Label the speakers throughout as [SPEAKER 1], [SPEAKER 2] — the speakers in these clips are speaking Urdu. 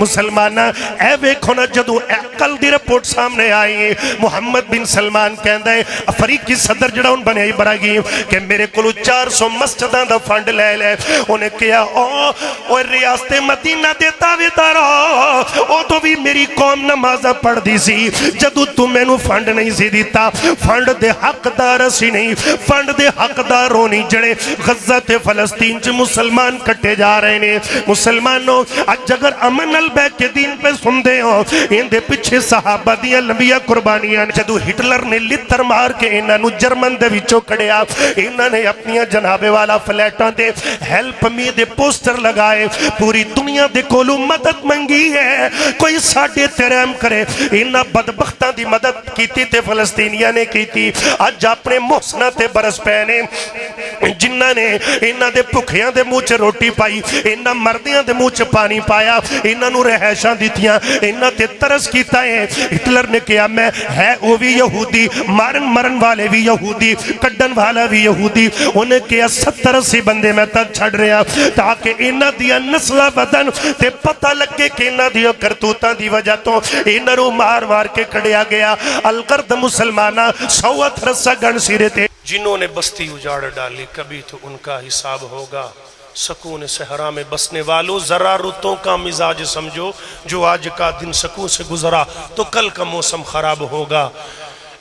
[SPEAKER 1] مسلمانہ اے ویکھو نا جدو عقل دی رپورٹ سامنے آئی محمد بن سلمان کہندا ہے افریقی صدر جڑا ان بنے ابراہیم کہ میرے کلو 400 مسجداں دا فنڈ لے لے انہیں کیا او ریاست مدینہ دیتا وی دارا او تو بھی میری قوم نمازہ پڑھ دی سی جدو تم میں نو فنڈ نہیں سی دیتا فنڈ دے حق دار سی نہیں فنڈ دے حق داروں نہیں جڑے غزہ تے فلسطین چ مسلمان کٹے جا رہے ہیں مسلمانوں اج اگر امن بیت کے دین پہ سندے ہو ان دے پچھے صحابہ دیا لمبیا قربانیاں جدو ہٹلر نے لتر مار کے انہاں نو جرمن دے وچوں کڑیا انہاں نے اپنی جناب والا فلیٹاں they help me they poster لگائے پوری دنیا دے کولو مدد منگی ہے کوئی ساڑھے ترہم کرے انہاں بدبختاں دی مدد کیتی تے فلسطینیاں نے کیتی آج اپنے محسنہ تے برس پہنے جنہاں نے انہاں دے پکھیاں دے موچ روٹی پائی انہاں مردیاں دے موچ پانی پایا انہاں نو رہائشاں دیتیاں انہاں تے ترس کیتا ہے ہٹلر نے کہا میں ہے وہ بھی یہودی مرن والے بھی یہودی کڈن والا بھی یہودی انہیں کہا 70-80 بندے میں تک چھڑ رہا تاکہ انہاں دیا نسلہ بدن تے پتہ لگے کہ انہاں دیا کرتوتاں دی وجہ تو انہاں رو مار کے کڑیا گیا القرد مسلمانہ 100 رسہ گن سیرے تھے جنہوں نے بستی اجاڑ ڈالی کبھی تو ان کا حساب ہوگا سکون صحرا میں بسنے والوں ذرا رتوں کا مزاج سمجھو جو آج کا دن سکون سے گزرا تو کل کا موسم خراب ہوگا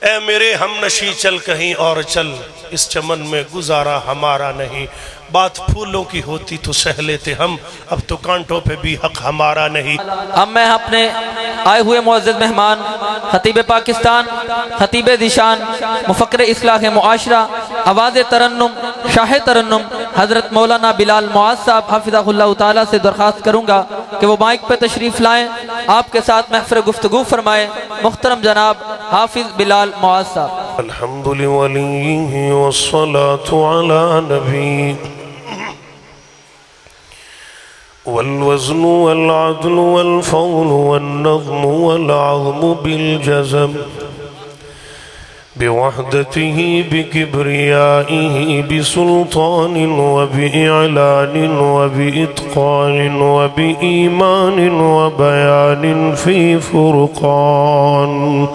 [SPEAKER 1] اے میرے ہم نشی چل کہیں اور چل اس چمن میں گزارا ہمارا نہیں بات پھولوں کی ہوتی تو سہ لیتے ہم اب تو کانٹوں پہ بھی حق ہمارا نہیں
[SPEAKER 2] اب میں اپنے آئے ہوئے معزز مہمان خطیب پاکستان خطیب ذیشان مفکر اصلاح معاشرہ آواز ترنم شاہ ترنم حضرت مولانا بلال معاذ صاحب حافظہ اللہ تعالیٰ سے درخواست کروں گا کہ وہ مائک پہ تشریف لائیں آپ کے ساتھ محفر گفتگو فرمائیں محترم جناب حافظ بلال معاذ صاحب
[SPEAKER 1] الحمد للہ والصلاة علی نبی والوزن والعدل والفضل والنظم والعظم بالجزم بوحدته بكبريائه بسلطان وبإعلان وبإتقان وبإيمان وبيان في فرقان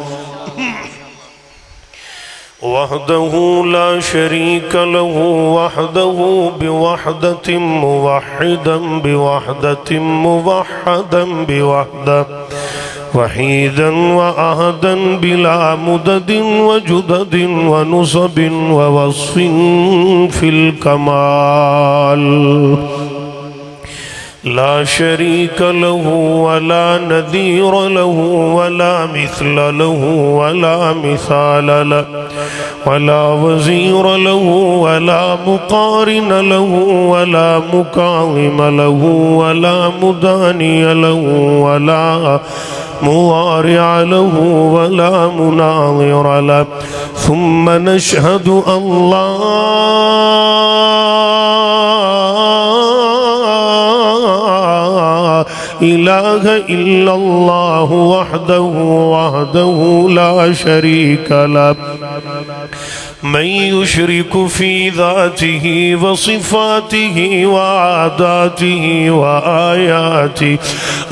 [SPEAKER 1] وحده لا شريك له وحده بوحدة موحدا بوحدة موحدا بوحدة وحيدا وأهدا بلا مدد وجدد ونصب ووصف في الكمال لا شريك له ولا نذير له ولا مثل له ولا مثال له ولا وزير له ولا مقارن له ولا مكاظم له ولا مداني له ولا موارع له ولا مناظر له ثم نشهد إله إلا الله وحده لا شريك له من يشرك في ذاته وصفاته وعاداته وآياته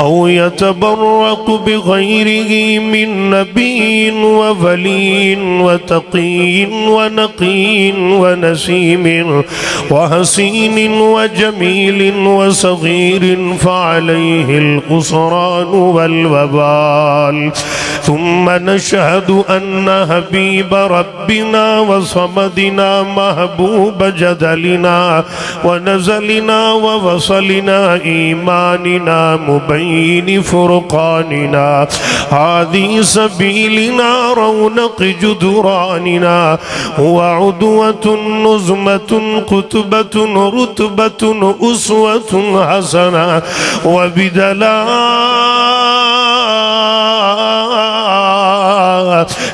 [SPEAKER 1] أو يتبرك بغيره من نبي وولي وتقي ونقي ونسيم وحسين وجميل وصغير فعليه الخسران والوبال ثم نشهد أن حبيب ربنا وصمدنا محبوب جدلنا ونزلنا ووصلنا إيماننا مبين فرقاننا هذه سبيلنا رونق جدراننا هو عدوة نزمة قتبة رتبة أسوة حسنة وبدلا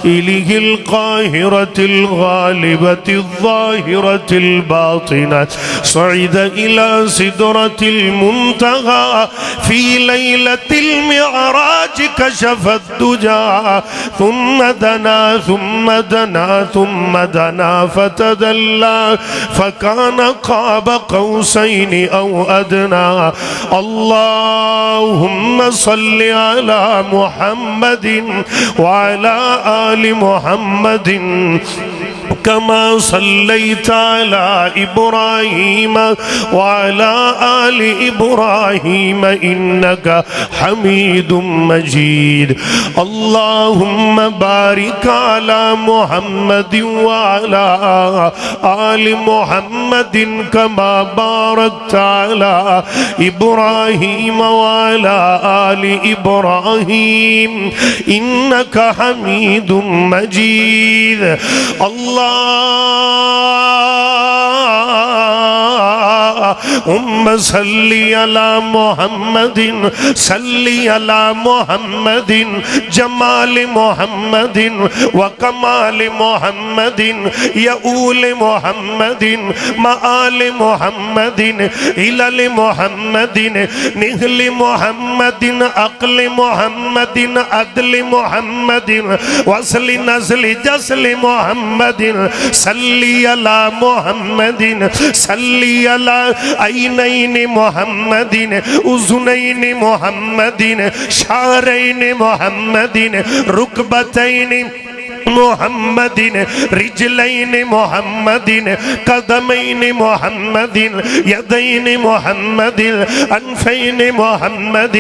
[SPEAKER 1] إله القاهرة الغالبة الظاهرة الباطنة صعد إلى سدرة المنتهى في ليلة المعراج كشف الدجى ثم دنا ثم دنا ثم دنا فتدلى فكان قاب قوسين أو أدنى اللهم صل على محمد وعلى آل محمد كما صليت على إبراهيم وعلى آل إبراهيم إنك حميد مجيد اللهم بارك على محمد وعلى آل محمد كما باركت على إبراهيم وعلى آل إبراهيم إنك حميد مجيد اللهم صل على محمد صل على محمد جمال محمد وكمال محمد يؤول محمد مآل محمد إلى محمد نهل محمد أقل محمد عدل محمد وصل نزل جسل محمد صلی علی محمد صلی علی عینین محمد اذنین محمد شعرین محمد رکبتین محمد رجلین محمد قدمین محمد یدین محمد انفین محمد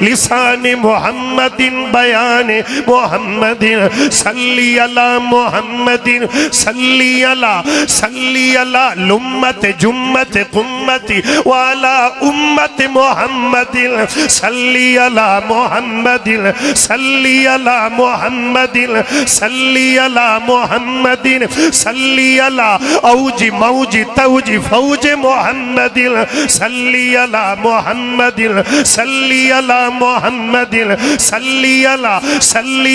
[SPEAKER 1] لسان محمد بیان محمد صلی علی محمد صلی علی لمت جمت قمت وعلا امت محمد صلی علی محمد صلی علی محمد صلی علی محمد صلی علی اوج موج توج فوج محمد صلی علی محمد صلی علی محمد صلی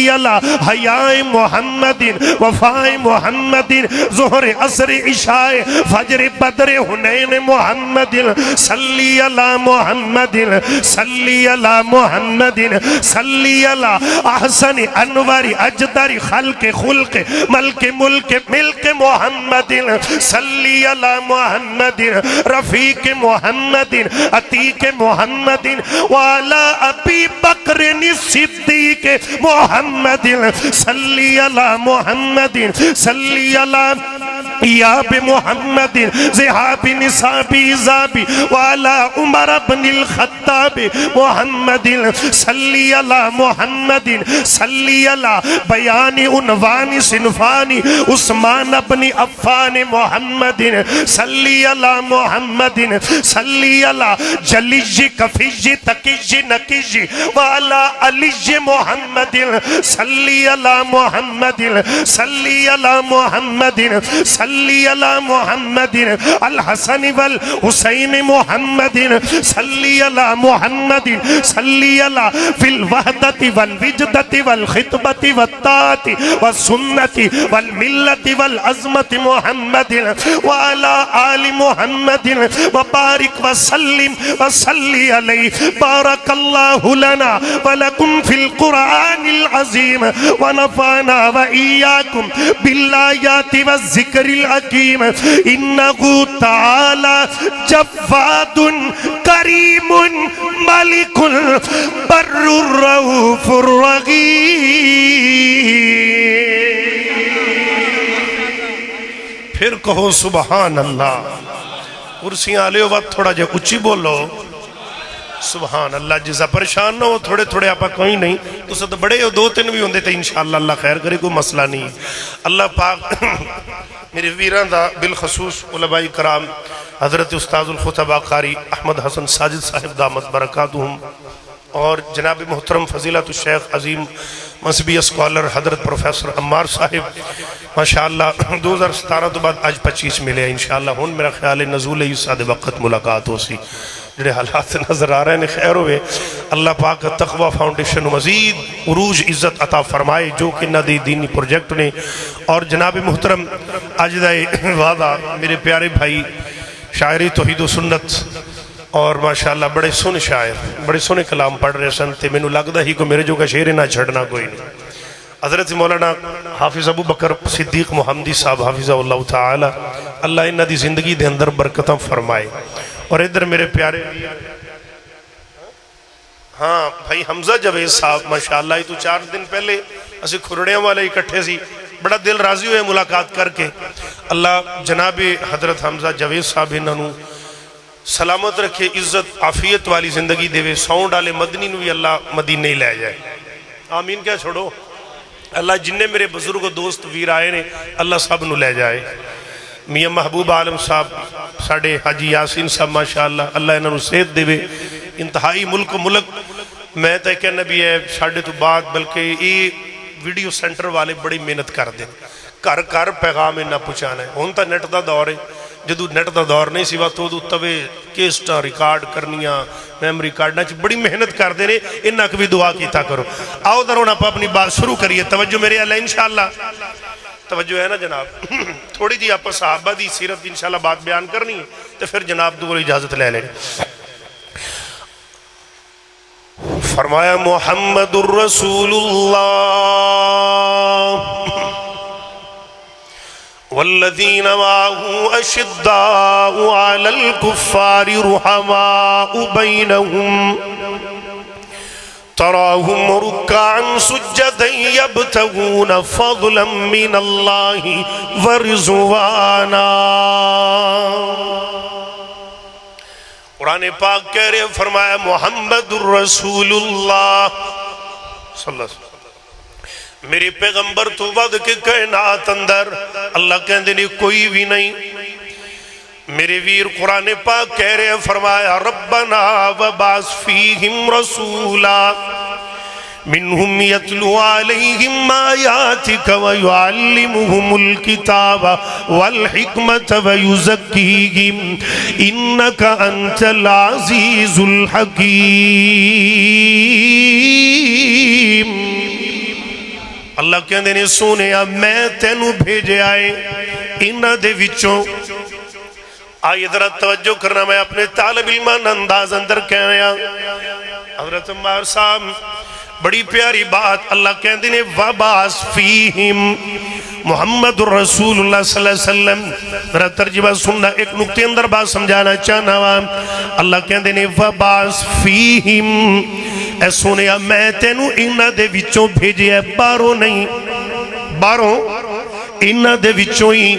[SPEAKER 1] علی حیاء محمد وفاء محمد ظہر عصر عشاء فجر بدر حنین محمد صلی علی محمد صلی علی محمد صلی علی احسن انور اجدر خلق خلق ملک ملک ملک محمد صلی علی محمد رفیق محمد عتیق محمد وعلا ابی بکر صدیق محمد صلی علی محمد صلی علی یاب محمد زہاب نصابی زابی وعلا عمر بن الخطاب محمد صلی علی محمد صلی علی بیان عنوان صنفانی عثمان بن عفان محمد صلی علی محمد صلی علی جلیج کفیج تکیج نکیج وعلا علیج محمد صلی علی محمد صلی علی محمد صلی علی محمد الحسن والحسین محمد صلی علی محمد صلی علی فی الوحدت والوجدت والخطبت والطاعت والسنة والملة والعظمة محمد وعلى آل محمد وبارك وسلم وصلي عليه بارك الله لنا ولكم في القرآن العظيم ونفعنا وإياكم بالآيات والذكر الحكيم إنه تعالى جواد كريم ملك بر الرؤوف الرحيم پھر کہو سبحان اللہ کرسیاں آلے ہو بات تھوڑا جے اچھی بولو سبحان اللہ جیسا پریشان نہ ہو تھوڑے تھوڑے آپا کوئی نہیں تو سب بڑے ہو دو تین بھی ہوندے تھے انشاءاللہ اللہ خیر کرے کوئی مسئلہ نہیں اللہ پاک میرے ویران دا بالخصوص علماء کرام حضرت استاذ الخطبہ قاری احمد حسن ساجد صاحب دامت برکاتہم اور جناب محترم فضیلت الشیخ عظیم مذہبی اسکالر حضرت پروفیسر عمار صاحب ماشاءاللہ 2017 تو بعد آج 25 ملے ہیں انشاءاللہ ہون میرا خیال ہے نزول عیسیٰ دے وقت ملاقات ہو سی جڑے حالات نظر آ رہے ہیں خیر ہوئے اللہ پاک تقوی فاؤنڈیشن مزید عروج عزت عطا فرمائے جو کہ نہ دی دینی پروجیکٹ نے. اور جناب محترم اج دا وعدہ میرے پیارے بھائی شاعری توحید و سنت اور ماشاءاللہ بڑے سن شاعر بڑے سنے کلام پڑھ رہے سن تے مینوں لگدا ہی کو میرے جو کا شعر نہ چھڑنا کوئی نہیں. حضرت مولانا حافظ ابو بکر صدیق محمدی صاحب حافظہ اللہ تعالی اللہ انہاں دی زندگی دے اندر برکتاں فرمائے. اور ادھر میرے پیارے ہاں بھائی حمزہ جاوید صاحب ماشاءاللہ تو 4 دن پہلے اسی کھرڑیاں والے اکٹھے سی بڑا دل راضی ہوئے ملاقات کر کے. اللہ جناب حضرت حمزہ جاوید صاحب انہوں سلامت رکھے عزت عافیت والی زندگی دے وے ساؤنڈ والے مدنی نو بھی اللہ مدینے ہی لے جائے آمین. کیا چھوڑو اللہ جننے میرے بزرگ و دوست ویر آئے نے اللہ سب نو لے جائے. میاں محبوب عالم صاحب ساڑھے حاجی یاسین صاحب ماشاءاللہ اللہ انہوں صحت دے وے انتہائی ملک و ملک میں تے کہ نبی ہے ساڑھے تو بعد بلکہ یہ ویڈیو سینٹر والے بڑی محنت کر دیں گھر گھر پیغام نہ پہنچانا ہے. ہون تا نیٹ دا دور ہے جدو نیٹ دا دور نہیں سوا تو توے کیسٹاں ریکارڈ کرنیاں میموری کارڈنا بڑی محنت کر دے انہاں کو بھی دعا کیتا کرو. آؤ درون آپ اپنی بات شروع کریے. توجہ میرے اللہ انشاءاللہ توجہ ہے نا جناب تھوڑی جی آپ صحابہ دی سیرت انشاءاللہ بات بیان کرنی ہے تو پھر جناب دو اجازت لے لیں. فرمایا محمد الرسول اللہ والذین معه اشداء علی الکفار رحماء بینہم تراہم رکعا سجدا یبتغون فضلا من اللہ ورضوانا. قرآن پاک کہہ رہے فرمایا محمد الرسول اللہ صلی اللہ علیہ وسلم میرے پیغمبر تو ود کے کائنات اندر اللہ کہندے نہیں کوئی بھی نہیں. میرے ویر قرآن پاک کہہ رہے فرمایا ربنا وبعث فیہم رسولا منہم یتلو علیہم آیاتک ویعلمہم الکتاب والحکمت ویزکیہم انکا انت العزیز الحکیم. اللہ کہندے نے سونیا میں تینوں بھیجے آئے انہاں دے وچوں. آئیے ذرا توجہ کرنا میں اپنے طالب علمان انداز اندر کہنے حضرت عمار صاحب بڑی پیاری بات اللہ کہندے نے وَبَعَثْ فِيهِمْ محمد الرسول اللہ صلی اللہ علیہ وسلم. ذرا ترجمہ سننا ایک نکتے اندر بات سمجھانا چاہنا ہوں. اللہ کہندے نے وَبَعَثْ فِيهِمْ اے سونیا میں تینوں انہاں دے وچوں بھیجے ہے باروں نہیں باروں انہاں دے وچوں ہی.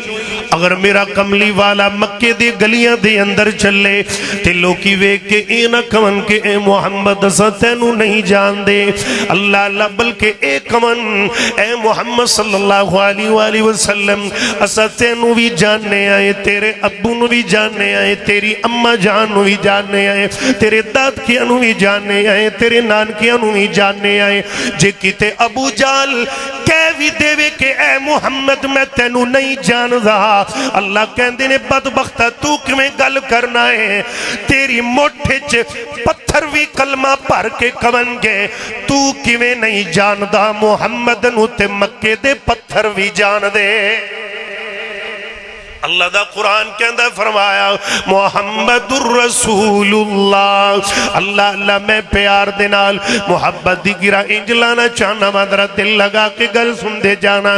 [SPEAKER 1] اگر میرا کملی والا مکے دے گلیاں دے اندر چلے تے لوکی وے کہ اینا کمن کے اے محمد اسا تینوں نہیں جان دے اللہ اللہ بلکہ اے کمن اے محمد صلی اللہ علیہ وآلہ وسلم اسا تینوں بھی جاننے آئے تیرے ابو نو بھی جاننے آئے تیری اممہ جان نو بھی جاننے آئے تیرے داد کیا نو بھی جاننے آئے تیرے نان کیا نو بھی جاننے آئے. جے کیتے ابو جال کہہ بھی دے وے کہ اے محمد میں تینوں نہیں جان رہا اللہ کہندے نے بدبختہ تو کمیں گل کرنا ہے تیری موٹھے پتھر بھی کلمہ پڑھ کے کون گے تو کمیں نہیں جاندہ محمد نو تے مکے دے پتھر بھی جان دے. اللہ دا قرآن کہندہ فرمایا محمد الرسول اللہ اللہ اللہ میں پیار دینال محبت دی گرہ انجلانا چاہنا مدرہ دل لگا کے گل سن دے جانا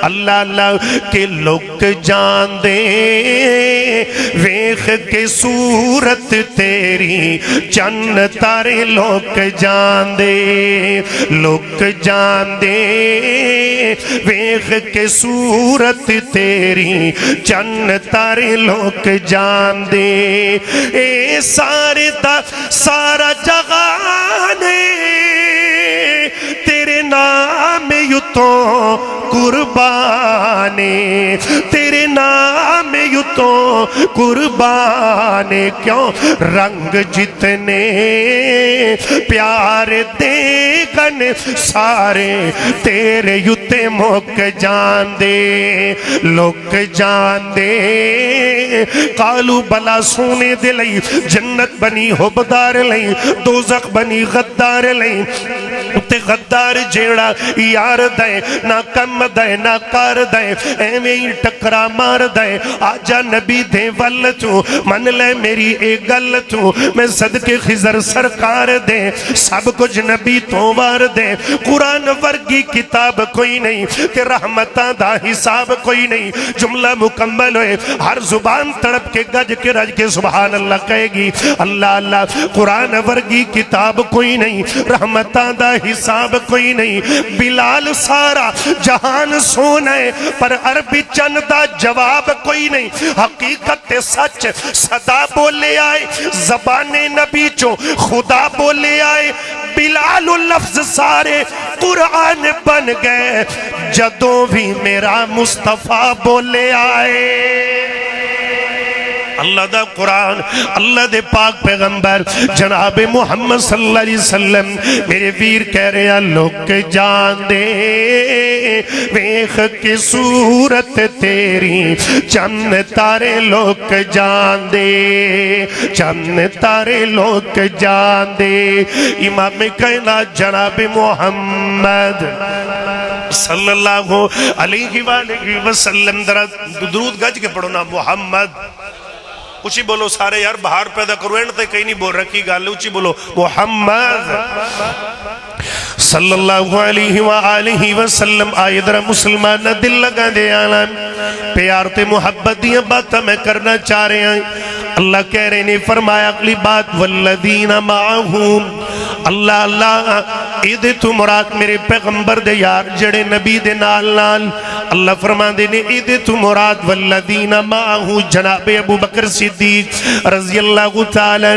[SPEAKER 1] اللہ اللہ کے لوگ جان دے ویخ کے صورت تیری چند تارے لوگ جان دے لوگ جان دے ویخ کے صورت تیری چند تارے لوگ جان دے اے سارا جہانے تیرے نام یتوں قربانے تیرے نام یتوں قربانے کیوں رنگ جتنے پیار دے گا دن سارے تیرے یتے مک جان دے لک جان دے قالو بلا سونے دے لئی جنت بنی حبدار لئی دوزخ بنی غدار لئی تے غدار جیڑا یار دے نہ کم دے نہ کار دے ایویں ہی ٹکرا مار دے آجا نبی دے ول تو من لے میری اے گل تو میں صدقے خضر سرکار دے سب کچھ نبی تو وار دے قرآن ورگی کتاب کوئی نہیں کہ رحمتاں دا حساب کوئی نہیں جملہ مکمل ہوئے ہر زبان تڑپ کے گج کے رج کے سبحان اللہ کہے گی اللہ اللہ قرآن ورگی کتاب کوئی نہیں رحمتاں دا حساب کوئی نہیں بلال سارا جہان سونا ہے پر عربی چند دا جواب کوئی نہیں حقیقت سچ صدا بولے آئے زبان نبی چو خدا بولے آئے بلال لفظ سارے قرآن بن گئے جدوں بھی میرا مصطفیٰ بولے آئے اللہ دا قرآن اللہ دے پاک پیغمبر جناب محمد صلی اللہ علیہ وسلم میرے ویر کہہ رہے ہیں لوگ جان دے ویخ کی صورت تیری چند تارے لوگ جان دے چند تارے لوگ جان دے امام کائنات جناب محمد صلی اللہ علیہ وآلہ وسلم درود گج کے پڑھو نا محمد اچھی بولو سارے یار بہار پیدا کرو اینڈ تے کہیں نہیں بول رکھی گالے اچھی بولو محمد صلی اللہ علیہ وآلہ وسلم آئے درہ مسلمان دل لگا دے عالم پیار تے محبت دیا بات میں کرنا چاہ رہے ہیں اللہ کہہ رہے نے فرمایا اگلی بات والذین معہم اللہ اللہ ایدے تو مراد میرے پیغمبر دے یار جڑے نبی دے نال نال اللہ فرما دے نے ایدے تو مراد والذین معہو جناب ابو بکر صدیق رضی اللہ تعالی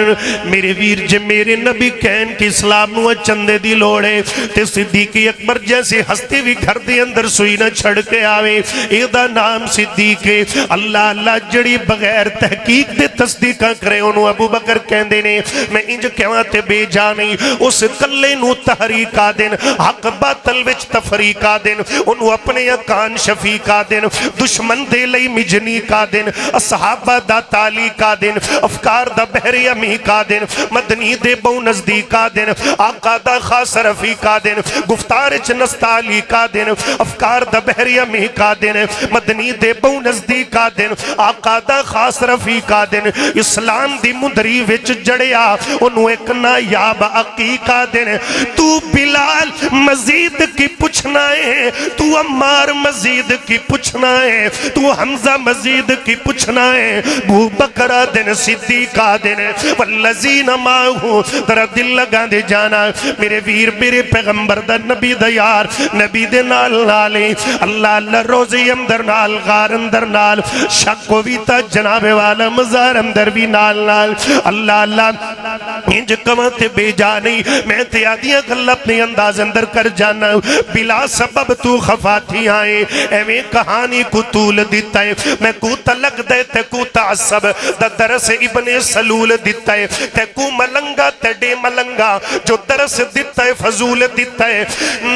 [SPEAKER 1] میرے ویر جے میرے نبی کہن کی اسلام نو چندے دی لوڑے تے صدیق اکبر جیسے ہستی بھی گھر دے اندر سوئی نہ چھڑ کے آوے ایدہ نام صدیق اللہ اللہ جڑی بغیر تحقیق دے تصدیقہ کرے انہوں ابو بکر کہن دینے میں انج کہواتے بے جانی اس کلے نو تحریک آدن حق باطل وچ تفریق آدن انہوں اپنے اکان شفیق آدن دشمن دے لئی مجنیق آدن اصحابہ دا تعلیق آدن افکار دا بحری امیق آدن مدنی دے بو نزدیق آدن آقا دا خاص رفیق آدن گفتار چ نستعلیق آدن افکار دا بحری امیق آدن مدنی دے بو نزدیق آدن آقا دا خاص رفیق آدن اسلام دی مدری وچ جڑیا انہوں ایک نایاب عقیق آدن تو بلال مزید کی پوچھنا ہے تو عمار مزید کی پوچھنا ہے تو حمزہ مزید کی پوچھنا ہے ابو بکر آدن صدیق آدن والذین ماہو در دل لگا دے جانا میرے ویر میرے پیغمبر دا نبی دا یار نبی دے نال نالے اللہ اللہ روزی اندر نال غار اندر نال شک وی تا جناب والا مزار اندر بھی نال نال اللہ اللہ انج کماتے بے جانی میں تیادیاں گل اپنے انداز اندر کر جانا بلا سبب تو خفاتی آئے ایویں کہانی کو طول دیتا ہے میں کو تلق دے تے کو تعصب دا درس ابن سلول دیتا ہے تے کو ملنگا تے ڈے ملنگا جو درس دیتا ہے فضول دیتا ہے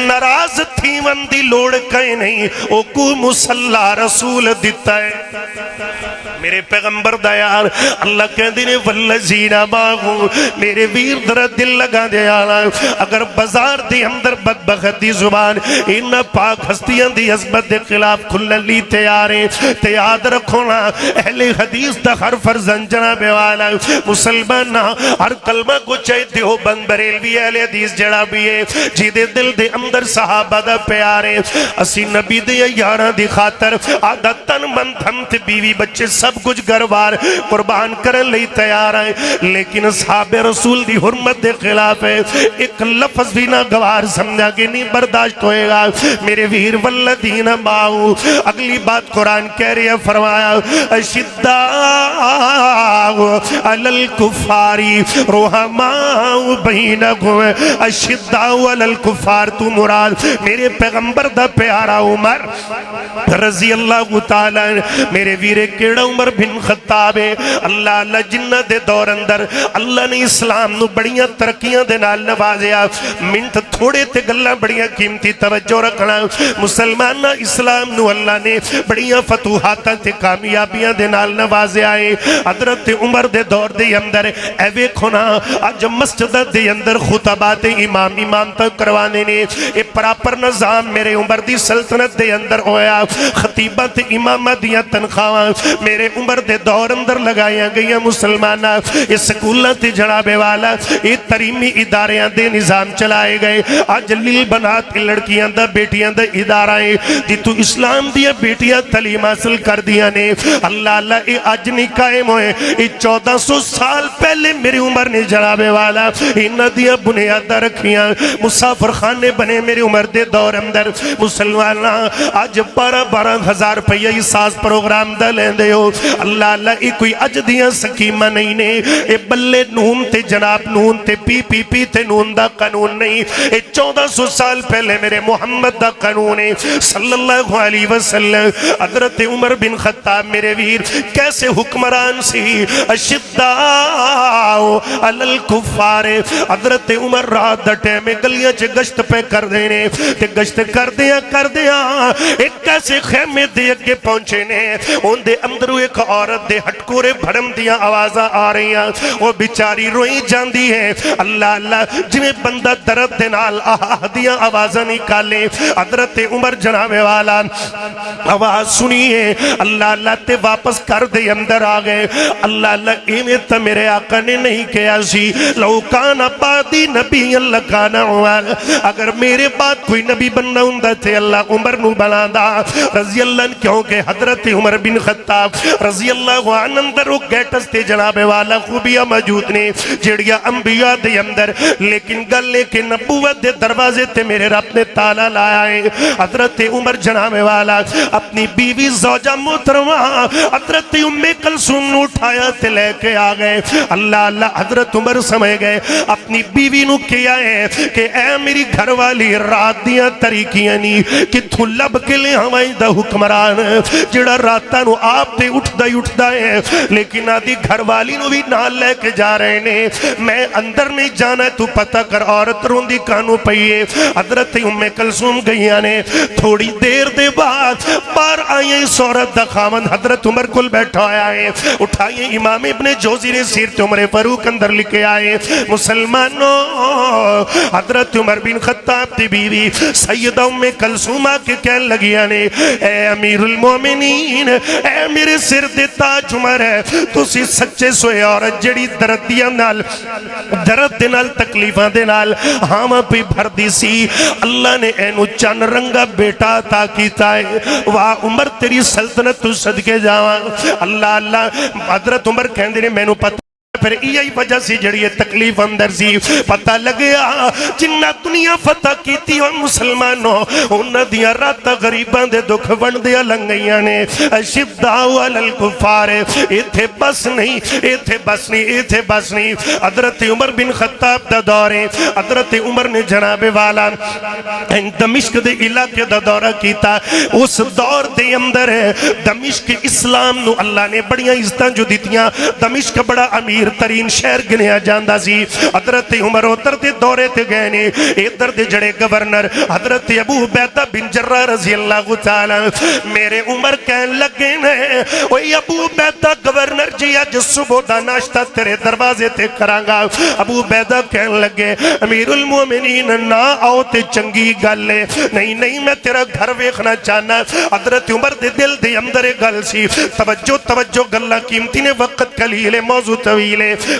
[SPEAKER 1] نراز تھی وندی لوڑ کہیں نہیں او کو مسلح رسول دیتا ہے میرے پیغمبر دا یار اللہ کہہ دینے والذین باغو میرے ویر در دل لگا دے آنا اگر بازار دی اندر بدبخت دی زبان ان پاک ہستیاں دی عظمت دے خلاف کھلن لی تیارے تے یاد رکھونا اہل حدیث دا ہر فرزن جناب والا مسلمان ہر کلمہ کو چاہے دیو بند بریلوی اہل حدیث جڑا بھی ہے جی دے دل دے اندر صحابہ دا پیارے اسی نبی دے یارہ دی خاطر آدھا تن من دھم تے بیوی بچے سب کچھ گروار قربان کرن لئی تیار ہیں لیکن صحاب رسول دی حرمت دے خلاف ہے ایک لفظ بھی نہ گوار سمجھا کہ نہیں برداشت ہوئے گا میرے ویر والذین معہو اگلی بات قرآن کہہ رہی ہے فرمایا اشداء علی الکفاری رحماء بینکم اشداء علی الکفار تو مراد میرے پیغمبر دا پیارا عمر رضی اللہ تعالی میرے ویر کیڑا عمر عمر بن خطاب اللہ اللہ جنہ دے دور اندر اللہ نے اسلام نو بڑیاں ترقیاں دے نال نوازیا منٹ تھوڑے تے گلاں بڑیاں قیمتی توجہ رکھنا مسلمان اسلام نو اللہ نے بڑیاں فتوحاتاں تے کامیابیاں دے نال نوازیا ہے حضرت عمر دے دور دے اندر اے ویکھو نا اج مسجد دے اندر خطبات امام تک کروانے نے اے پراپر نظام میرے عمر دی سلطنت دے اندر ہویا خطیبہ تے امامہ دیاں تنخواہ میرے عمر دے دور اندر لگایا گئی مسلمانہ اس سکولہ تے جناب والا یہ تریمی اداریاں دے نظام چلائے گئے آج لیل بنات لڑکیاں دا بیٹیاں دا ادارائیں جی تو اسلام دیا بیٹیاں تعلیم حاصل کر دیا نے اللہ اللہ یہ آج نہیں قائم ہوئے یہ 1400 سال پہلے میری عمر نے جناب والا انہ دیا بنیادہ رکھیاں مسافر خانے بنے میری عمر دے دور اندر مسلمانہ آج 12 ہزار پہیا یہ ساز پروگرام دا لیں دے ہو اللہ اللہ یہ کوئی اج دیاں سکیمہ نہیں نے یہ بلے نون تے جناب نون تے پی تے نون دا قانون نہیں یہ 1400 سال پہلے میرے محمد دا قانون ہے صلی اللہ علیہ وسلم حضرت عمر بن خطاب میرے ویر کیسے حکمران سی اشداؤ علی الکفار حضرت عمر رات دٹے میں گلیاں چے گشت پہ کر دینے تے گشت کر دیا ایک کیسے خیمے دے اگے پہنچے نے ان دے اندرو ایک عورت دے ہٹکورے بھرم دیا آوازہ آ رہی ہیں وہ بیچاری روئی جاندی ہے اللہ اللہ جنہیں بندہ درد دے نال آہ دیا آوازہ نکالے حضرت عمر جناب والا آواز سنیے اللہ اللہ تے واپس کر دے اندر آگئے اللہ اللہ ایمیں تا میرے آقا نے نہیں کیا سی لو کانا بادی نبی اللہ کانا عمر اگر میرے بعد کوئی نبی بننا ہندہ تھے اللہ عمر نو بنا دا رضی اللہ کیونکہ حضرت عمر بن خطاب رضی اللہ عنہ اندر وہ گیٹس تے جناب والا خوبیاں موجود نے جڑیا انبیاء دے اندر لیکن گلے کے نبوت دے دروازے تے میرے رب نے تالا لایا ہے حضرت عمر جناب والا اپنی بیوی زوجہ محترمہ حضرت ام کلثوم نو اٹھایا تے لے کے آگئے اللہ اللہ حضرت عمر سمجھ گئے اپنی بیوی نو کیا ہے کہ اے میری گھر والی رات دیاں طریقیاں نہیں کہ تو لب کے لئے ہمیں دا حکمران جڑا راتاں نو آپ تے اٹھ دا ہے لیکن آدھی گھر والی نو بھی نال لے کے جا رہے نے میں اندر نہیں جانا ہے تو پتہ کر عورت روندی کانو پئیے حضرت ام کلثوم گئیاں نے تھوڑی دیر دے بعد بار آئیں اس عورت دا خامن حضرت عمر کل بیٹھا آیا ہے اٹھائیں امام ابن جوزی نے سیرت عمر فاروق اندر لکھے آئے مسلمانوں حضرت عمر بن خطاب دی بیوی سیدہ ام کلثوم کے کہن لگیاں نے اے امیر المومنین اے میرے سر دے تاج عمر ہے تو سی سچے سوئے عورت جڑی دردیاں نال درد دے نال تکلیفاں دے نال ہاں پہ بھر دی سی اللہ نے اینو چن رنگا بیٹا عطا کیتا ہے واہ عمر تیری سلطنت تو صدقے جاواں اللہ اللہ حضرت عمر کہندے نے مینوں پتہ پھر یہی وجہ سی جڑی تکلیف اندر سی پتہ لگیا جنہ دنیا فتح کیتی اور مسلمانوں انہ دیا رات غریبان دے دکھ ون دیا لنگیاں نے شداؤ علی الکفار ایتھے بس نہیں حضرت عمر بن خطاب دا دورے حضرت عمر نے جناب والا دمشق دے علاقے دا دورہ کیتا اس دور دے اندر دمشق اسلام نو اللہ نے بڑیاں عزتاں جو دیتیاں دمشق بڑا امیر ترین شہر گنیا جاندہ سی حضرت عمر اتر دے دورے تے گئے نے ادھر دے جڑے گورنر حضرت ابو عبیدہ بن جرہ رضی اللہ تعالی میرے عمر کہن لگے نے اوہ ابو عبیدہ گورنر جی آج صبح دا ناشتہ تیرے دروازے تے کرانگا ابو عبیدہ کہن لگے امیر المومنین نہ آؤ تے چنگی گل لے نہیں میں تیرا گھر ویکھنا چاہنا حضرت عمر دے دل دے اندر گل سی توجہ گلہ قیمتی نے وقت قلیل موضوع طویل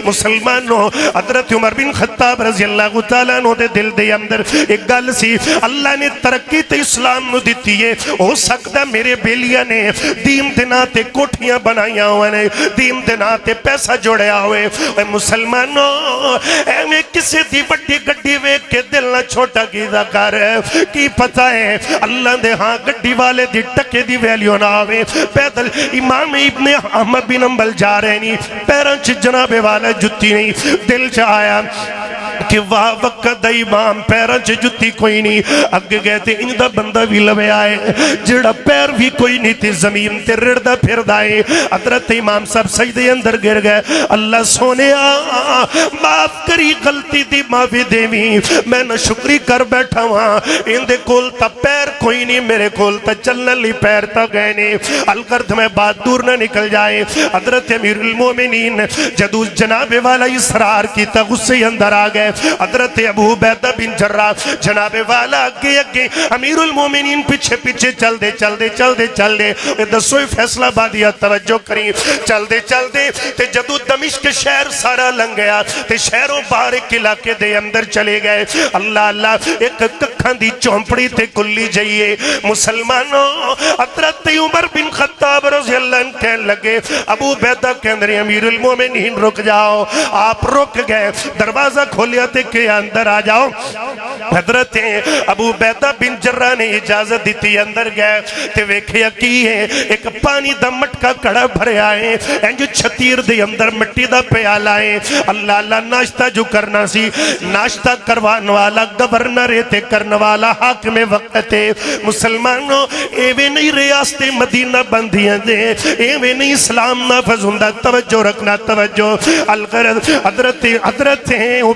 [SPEAKER 1] مسلمانوں حضرت عمر بن خطاب رضی اللہ تعالیٰ عنہ دے دل دے اندر ایک گل سی اللہ نے ترقی تے اسلام نو دیتی ہے ہو سکتا میرے بیلیاں نے دین دینا تے کوٹھیاں بنائیاں ہوئے نے دین دینا تے پیسہ جوڑیا ہوئے اے مسلمانوں اے میں کسی دی بڑی گڈی ویک کے دل نہ چھوٹا کی دا کر کی پتہ ہے اللہ دے ہاں گڈی والے دی ٹکے دی ویلیو نہ آوے پیدل امام ابن احمد بن حنبل جا رہے نہیں پیران چھ جناب والا جتی نہیں دل چاہیا کہ واہ وقت امام پیرا چ جتی کوئی نہیں اگے گئے تے ان دا بندہ بھی لوے آئے جڑا پیر بھی کوئی نہیں تے زمین تے رڑدا پھردا اے حضرت امام صاحب سجدے اندر گر گئے اللہ سونیا معاف کری غلطی دی معافی دیویں میں نہ شکری کر بیٹھا ہاں ان دے کول تا پیر کوئی نہیں میرے کول تا چلن لی پیر تا گئے نہیں الگرد میں بات دور نہ نکل جائے حضرت امیر المومنین جدو جناب والا اسرار کی تا غصے اندر آ گئے حضرت ابو عبیدہ بن جراح جناب والا اگے اگے امیر المومنین پیچھے پیچھے چل دے دسوئی فیصلہ بادیا توجہ کریں چل دے تے جدو دمشق شہر سارا لنگ گیا تے شہروں باہر ایک علاقے دے اندر چلے گئے اللہ اللہ ایک ککھاں دی چومپڑی تے کلی جائیے مسلمانوں حضرت عمر بن خطاب رضی اللہ عنہ کہنے لگے ابو عبیدہ کہنے رہے امیر المومنین رک جاؤ آپ رک گئے دروازہ کھولیا تے کہ اندر آ جاؤ حضرت ابو عبیدہ بن جراح نے اجازت دیتی اندر گئے تے ویکھیا کی ہے ایک پانی دا مٹکا کڑا بھرے آئے انج چھتیر دے اندر مٹی دا پیال آئے اللہ اللہ ناشتہ جو کرنا سی ناشتہ کروان والا گورنر تے کرن والا حاکم وقت تے مسلمانوں ایوے نہیں ریاست مدینہ بندیاں دے ایوے نہیں اسلام نافذ ہندہ توجہ رکھنا توجہ الغرض حضرت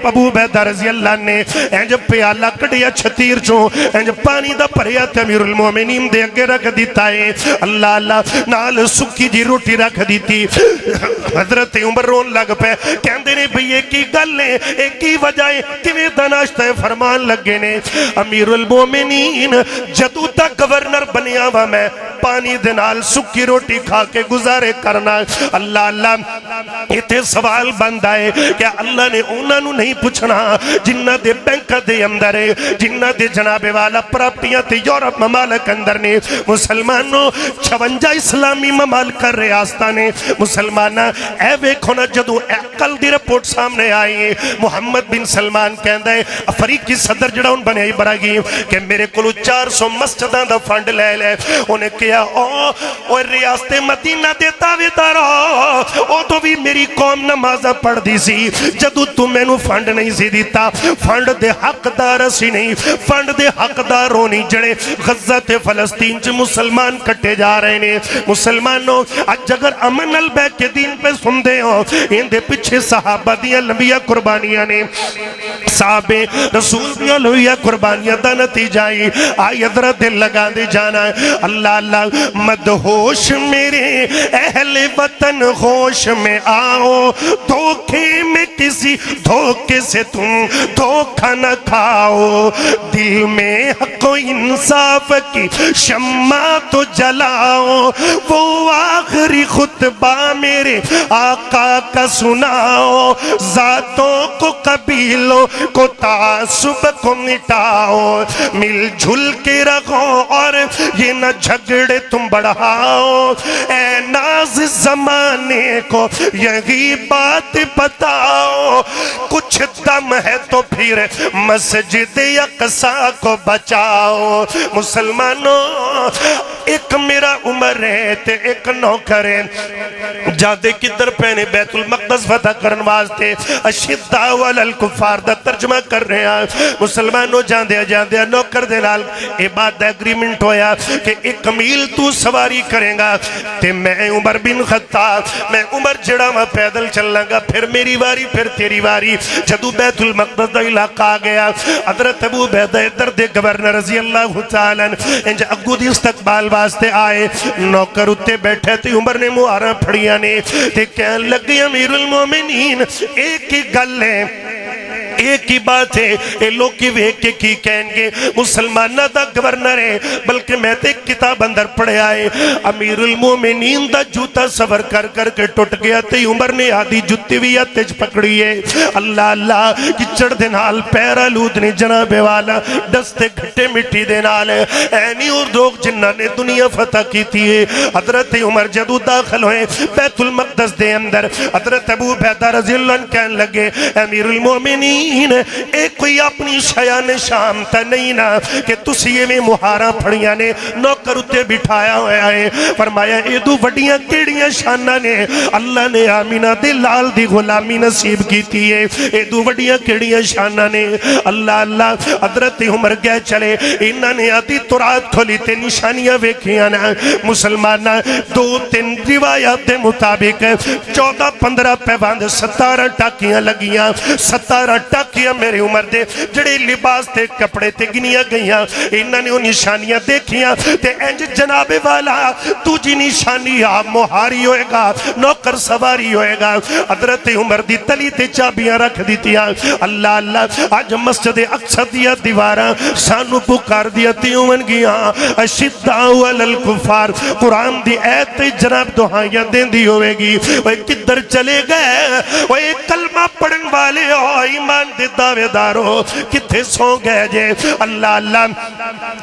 [SPEAKER 1] ابو عبیدہ رضی اللہ نے انج پیالہ کڑیا چھتیر چوں انج پانی دا پریا تے امیر المومنین دے اگے رکھ دیتا ہے اللہ اللہ نال سکی جی روٹی رکھ دیتی حضرت عمر رون لگ پہ کہندے نے بھئی ایک ہی گل ہے ایک ہی وجہ ہے کیویں دا ناشتہ فرمان لگے نے امیر المومنین جدو تک گورنر بنیا وا میں پانی دے نال سکی روٹی کھا کے گزارے کرنا اللہ اللہ ایتھے سوال بند آئے کہ اللہ نے انہاں نو نہیں پوچھنا جنہ دے بینک دے اندر ہے جنہ دے جناب والا پراپٹیاں تے یورپ ممالک اندر نے مسلمانوں 56 اسلامی ممالک ریاستاں نے مسلمانہ اے ویکھو نا جدو کل دی رپورٹ سامنے آئی محمد بن سلمان کہندا ہے افریقی صدر جڑا ان بنے ابراہیم کہ میرے کولو 400 مسجداں دا فنڈ لے انہیں کیا او ریاست مدینہ دے دعویدار او تو بھی میری قوم نمازہ پڑھ دی سی جدو تو میں نو فنڈ نہیں سی دیتا فنڈ دے حقدار سی نہیں فنڈ دے حقداروں نہیں جڑے غزہ تے فلسطین چ مسلمان کٹے جا رہے نے مسلمانوں اج اگر امن البیت کے دین پہ سن دے ہو ان دے پیچھے صحابہ دیاں لمبیاں قربانیاں نے صحابے رسول دیاں لمبیاں قربانیاں دا نتیجہ آئی حضرت دل لگا دے جانا اللہ اللہ مدہوش میرے اہل وطن ہوش میں آؤ دھوکے میں کسی دھوکے سے تم دھوکہ نہ کھاؤ دل میں حق و انصاف کی شمع تو جلاؤ وہ آخری خطبہ میرے آقا کا سناؤ ذاتوں کو قبیلوں کو تعصب کو مٹاؤ مل جھل کے رکھو اور یہ نہ جھگڑے تم بڑھاؤ اے ناز زمانے کو یہی بات بتاؤ کچھ دم ہے تو پھر مسجد اقصیٰ کو بچاؤ مسلمانوں ایک میرا عمر ہے تے ایک نوکر ہے جادے کدھر پہنے بیت المقدس فتح کرن واسطے اشداء علی الکفار دا ترجمہ کر رہے ہیں مسلمانوں جاندے نوکر دے نال عبادت اگریمنٹ ہویا کہ 1 میل تو سواری کریں گا تے میں عمر بن خطاب میں عمر جڑا میں پیدل چلنا گا پھر میری واری پھر تیری واری جدو بیت المقدس دا علاقہ آ گیا حضرت ابو عبیدہ درد گورنر رضی اللہ تعالیٰ انج اگو دی استقبال واسطے آئے نوکر اتے بیٹھے تے عمر نے مہاراں پھڑیاں نے تے کہنے لگے امیر المومنین ایک ہی گل ہے ایک ہی بات ہے اے لوگ کی ویک کے کی کہیں گے مسلمانہ دا گورنر ہے بلکہ میں تے کتاب اندر پڑھے آئے امیر المومنین دا جوتا سور کر کر کے ٹوٹ گیا تے عمر نے آدھی جتی بھی تیج پکڑی ہے اللہ اللہ کی چڑھ دے نال پیرا لود نے جناب والا دستے گھٹے مٹی دے نال اینی اور دوگ جنہ نے دنیا فتح کی تھی حضرت عمر جدو داخل ہوئے بیت المقدس دے اندر حضرت ابو عبیدہ رضی اللہ عنہ کہنے لگے امیر المومنین یقین اے کوئی اپنی شیان شام تا نہیں نا کہ تسی میں مہارا پھڑیاں نے نوکر اتے بٹھایا ہویا ہے فرمایا اے دو وڈیاں کیڑیاں شانہ نے اللہ نے آمینہ دے لال دی غلامی نصیب کیتی ہے اے دو وڈیاں کیڑیاں شانہ نے اللہ حضرت عمر گئے چلے انہاں نے آدھی ترات کھولی تے نشانیاں ویکھیاں نا مسلمانہ 2-3 روایات دے مطابق 14-15 پیواند 17 ٹاکیاں لگیاں 17 ٹاکیاں میرے عمر دے جڑے لباس تے کپڑے تے گنیاں گئیاں انہاں نے وہ نشانیاں دیکھیاں تے انج جناب والا تو جی نشانی آپ مہاری ہوئے گا نوکر سواری ہوئے گا حضرت عمر دی تلی تے چابیاں رکھ دیتیاں اللہ آج مسجد اقصی دیا دیواراں سانو پکار دیا تیون گیاں اشداء علی الکفار قرآن دی ایت جناب دعائیاں دین دی ہوئے گی وہ کدھر چلے گئے وہ ایک کلمہ پڑھن والے ہو ایمان دے دعوے دارو کتھے سو گئے جے اللہ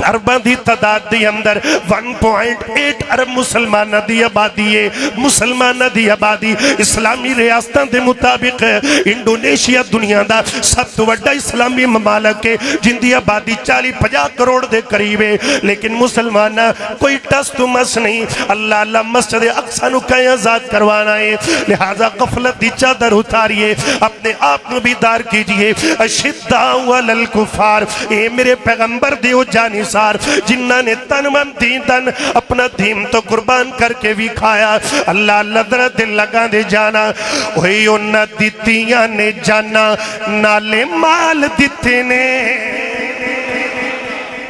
[SPEAKER 1] عربان دی تعداد دی اندر 1.8 ارب مسلمانہ دی آبادی ہے مسلمانہ دی آبادی اسلامی ریاستان دے مطابق انڈونیشیا دنیا دا سب تو وڈا اسلامی ممالک ہے جن دی آبادی 40-50 کروڑ دے قریب ہے لیکن مسلمانہ کوئی ٹس تو مس نہیں اللہ مسجد اقصی نو کہیں آزاد کروانا ہے لہذا غفلت دی چادر اتاریے اپنے آپ نو بیدار کیجئے اشداء علی الکفار اے میرے پیغمبر دیو جانسار جنہ نے تن من دین اپنا دین تو قربان کر کے بھی کھایا اللہ ذرا دل لگا دے جانا وہی انہ دیتیاں نے جانا نالے مال دیتے نے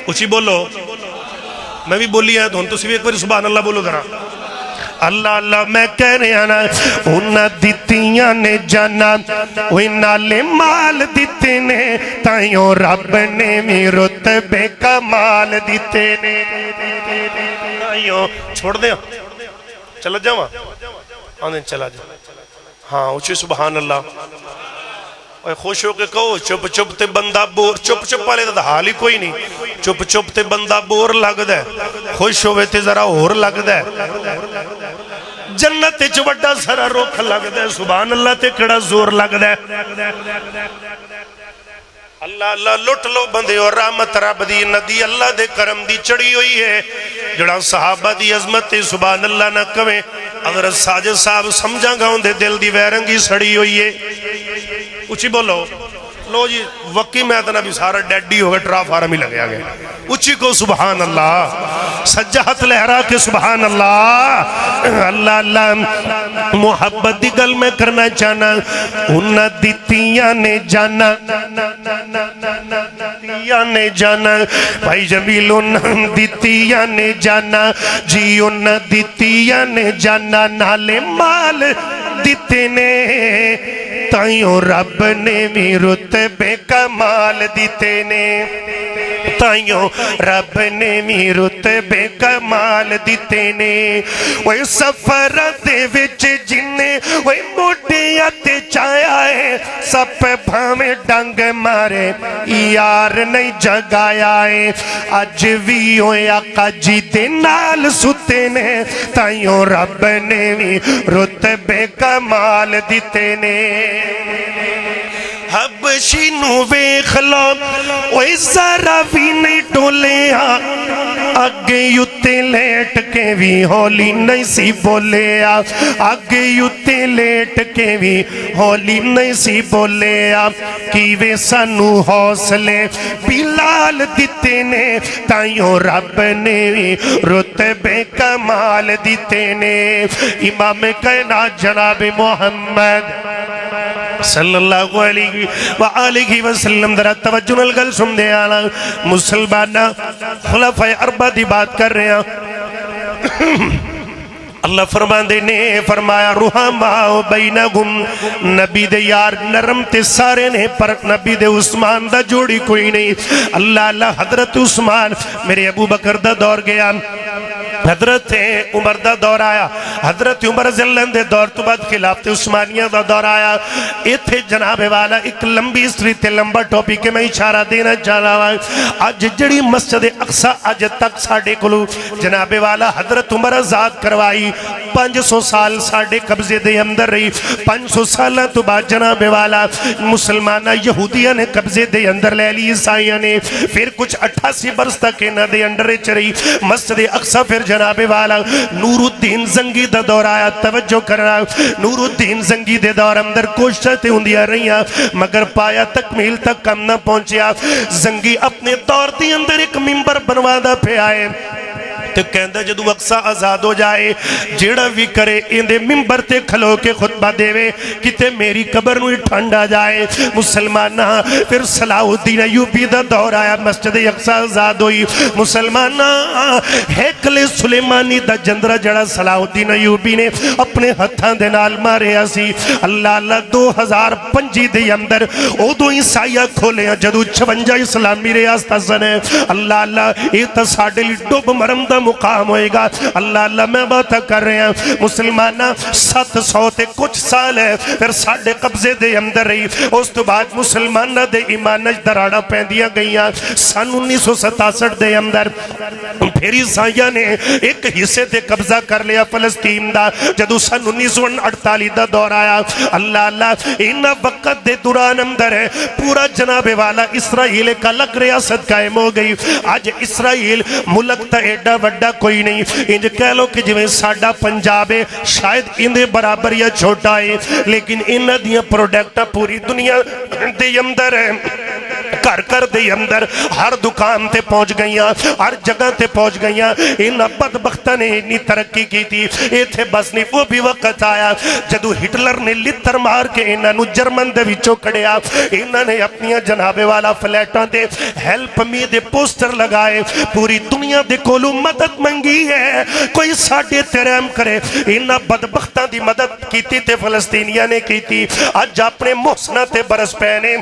[SPEAKER 1] اچھی بولو میں بھی بولی ہے تو سی بھی ایک بار سبحان اللہ بولو ذرا اللہ میں کہہ رہے ہیں نا انہ دیتیاں نے جانا وہی نالے مال دیتے نے تائیوں رب نے بھی رتبے کا مال دیتے نے تائیوں چھوڑ دیں چلا جاؤں آنے چلا جاؤں ہاں اچھی سبحان اللہ خوش ہو کے کہو چپ چپ تے بندہ بور چپ چپ والے دا حال ہی کوئی نہیں چپ چپ تے بندہ بور لگ دے خوش ہوئے تے ذرا اور لگ دے جنت تے چوڑا سارا روکھ لگ دے سبحان اللہ تے کڑا زور لگ دے اللہ لٹ لو بندے اور رحمت رب دی ندی اللہ دے کرم دی چڑی ہوئی ہے جڑا صحابہ دی عظمت سبحان اللہ نہ کمیں حضرت ساجد صاحب سمجھا گا ان دے دل دی ویرنگی سڑی ہوئی ہے اچھی بولو لو جی وقی میں اتنا بھی سارا ڈیڈی ہوگا ٹراف آرم ہی لگیا گیا اچھی کو سبحان اللہ سجاہت لہرا کے سبحان اللہ محبت دی گل میں کرنا چاہنا انہ دیتیاں نے جانا نے جانا بھائی جمیل انہ دیتیاں نے جانا جی انہ دیتیاں نے جانا نالے مال دیتے نے تائیوں رب نے بھی رتبے کا مال دیتے نے تائیوں رب نے بھی رتبے کا مال دیتے نے وہ سفر دے وچ جننے وہ موٹیاں تے چایا ہے سب بھامے ڈنگ مارے یار نہیں جگایا ہے آج بھی ہوئے آقا جی دے نال ستے نے تائیوں رب نے بھی رتبے کا مال دیتے نے حبشی نو ویکھ لو اوے ذرا بھی نہیں ٹولیا اگے یوتے لیٹ کے بھی ہولی نہیں سی بولیا اگے یوتے لیٹ کے بھی ہولی نہیں سی بولیا کیویں سانو حوصلے بلال دیتے نے تائیوں رب نے بھی رتبے کمال دیتے نے امام کائنات جناب محمد صلی اللہ علیہ وآلہ وسلم درہ توجہ نلگل سن دے آنا مسلمانہ خلفہ اربع دی بات کر رہے ہیں اللہ فرماندے نے فرمایا رحماء بینہم نبی دے یار نرم تے سارے نے پر نبی دے عثمان دا جوڑی کوئی نہیں اللہ حضرت عثمان میرے ابو بکر دا دور گیا حضرت عمر دا دور آیا حضرت عمر زلن دے دور تو بعد خلافت عثمانیہ دا دور آیا ایتھے جناب والا ایک لمبی سری تے لمبا ٹوپی کے میں اشارہ دینا چاہنا ہوا آج جڑی مسجد اقصی آج تک ساڑے کلو جناب والا حضرت عمر آزاد کروائی 500 سال ساڑے قبضے دے اندر رہی 500 سالہ تو بعد جناب والا مسلمانہ یہودیہ نے قبضے دے اندر لے لی عیسائیہ نے پھر کچھ 88 برس تک انہ دے اندر چرئی مسجد اقصی پھر جناب والا نور الدین زنگی دا دور آیا توجہ کرنا نور الدین زنگی دے دور اندر کوششیں ہوندیاں رہیاں مگر پایا تکمیل تک کم نہ پہنچیا زنگی اپنے دور دی اندر ایک ممبر بنوا دا پہ آئے تو کہندہ جدو اقصی آزاد ہو جائے جیڑا بھی کرے اندے ممبر تے کھلو کے خطبہ دے وے کتے میری قبر نوی ٹھنڈا جائے مسلمانہ پھر صلاح الدین ایوبی دا دور آیا مسجد اقصی آزاد ہوئی مسلمانہ ہیکل سلیمانی دا جندرہ جڑا صلاح الدین ایوبی نے اپنے ہتھاں دے نال مارے آسی اللہ اللہ 2005 دے اندر او دو عیسائیہ کھولے ہیں جدو 56 اسلامی ریاستہ سنے اللہ اللہ یہ تا ساڑے لی ڈوب مرم دا مقام ہوئے گا اللہ اللہ میں بات کر رہے ہیں مسلمانہ 700 تے کچھ سال ہے پھر ساڑھے قبضے دے اندر رہی اس تو بعد مسلمانہ دے ایمانج دراڑا پہندیاں گئیاں سن 1967 دے اندر پھر عیسائیہ نے ایک حصے تے قبضہ کر لیا فلسطین دا جدو سن 1948 دا دور آیا اللہ اللہ انہ وقت دے دوران اندر ہے پورا جناب والا اسرائیل کا لگ ریاست قائم ہو گئی آج اسرائیل ملک تا ایڈا وڈا کوئی نہیں انج کہہ لو کہ جویں ساڑا پنجاب ہے شاید اندے برابر یا چھوٹا ہے لیکن انہ دیاں پروڈکٹا پوری دنیا دے اندر ہے کر دے اندر ہر دکان تے پہنچ گئیاں ہر جگہ تے پہنچ گئیاں انہ بدبختہ نے اتنی ترقی کی تھی اے تھے بس نہیں وہ بھی وقت آیا جدو ہٹلر نے لتر مار کے انہ نو جرمن دے وچوں کڑیا انہ نے اپنی جناب والا فلیٹاں they help me they poster لگائے پوری دنیا دے کولو مدد منگی ہے کوئی ساڑھے تیرہم کرے انہ بدبختہ دی مدد کیتی تے فلسطینیہ نے کیتی آج اپنے محسنہ تے برس پہنے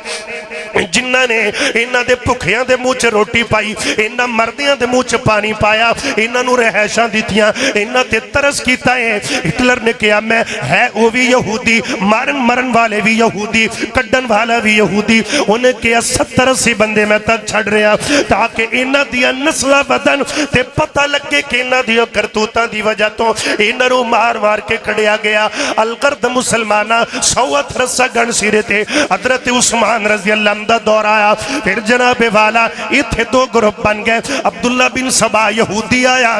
[SPEAKER 1] جنہ نے انہ دے پکھیاں دے موچ روٹی پائی انہ مردیاں دے موچ پانی پایا انہ نو رہشاں دیتیاں انہ تے ترس کیتا ہے ہٹلر نے کیا میں ہے وہ بھی یہودی مرن والے بھی یہودی کڈن والا بھی یہودی انہیں کیا 70-80 بندے میں تک چھڑ رہے ہیں تاکہ انہ دیا نسلہ بدن تے پتہ لگے کہ انہ دیا کرتوتاں دی وجہ تو انہ رو مار کے کھڑیا گیا القرد مسلمانہ 100 رسہ گن سیرے تھے حضرت عثمان رضی اللہ عنہ دور آیا پھر جناب والا اتھے دو گروپ بن گئے عبداللہ بن سبا یہودی آیا